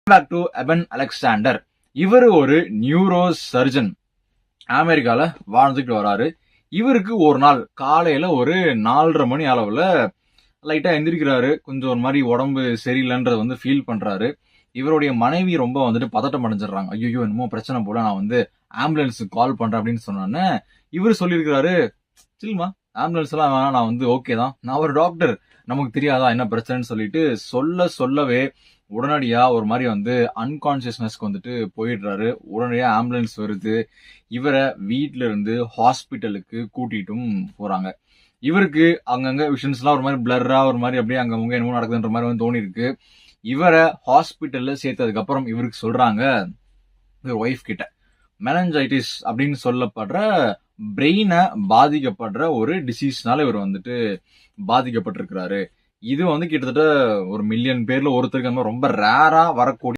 Back to Eben Alexander. இவர் ஒரு neuro surgeon, அமெரிக்கால வாழ்ந்துட்டு வராரு. இவருக்கு ஒரு நாள் காலையில ஒரு 4:30 மணி அளவுல லைட்டா எந்திரிக்கிறாரு. கொஞ்சம் ஒரு மாதிரி உடம்பு சரியில்லைன்றத ஃபீல் பண்றாரு. இவருடைய மனைவி ரொம்ப பதட்டம் அடைஞ்சிடறாங்க. ஐயோ என்னமோ பிரச்சனை போல, நான் ஆம்புலன்ஸுக்கு கால் பண்றேன் அப்படின்னு சொன்னோன்னே இவர் சொல்லியிருக்கிறாரு, சில்மா ஆம்புலன்ஸ் எல்லாம் வேணாம், நான் ஓகே தான், நான் ஒரு டாக்டர், நமக்கு தெரியாதா என்ன பிரச்சனைன்னு சொல்லிட்டு சொல்லவே உடனடியா ஒரு மாதிரி அன்கான்சியஸ்னஸ்க்கு போயிடுறாரு. உடனடியா ஆம்புலன்ஸ் வருது. இவரை வீட்ல இருந்து ஹாஸ்பிட்டலுக்கு கூட்டிட்டும் போறாங்க. இவருக்கு அங்கங்க விஷன்ஸ் எல்லாம் ஒரு மாதிரி பிளர்ரா, ஒரு மாதிரி அப்படியே அங்கங்க என்னமோ நடக்குதுன்ற மாதிரி தோணி இருக்கு. இவரை ஹாஸ்பிட்டல்ல சேர்த்ததுக்கு அப்புறம் இவருக்கு சொல்றாங்க, இவர் ஒய்ஃப் கிட்ட, மெனஞ்சைட்டிஸ் அப்படின்னு சொல்லப்படுற பிரெயினை பாதிக்கப்படுற ஒரு டிசீஸ்னால இவர் பாதிக்கப்பட்டிருக்கிறாரு. இது கிட்டத்தட்ட ஒரு மில்லியன் பேர்ல ஒருத்தருக்கு ரொம்ப ரேரா வரக்கூடிய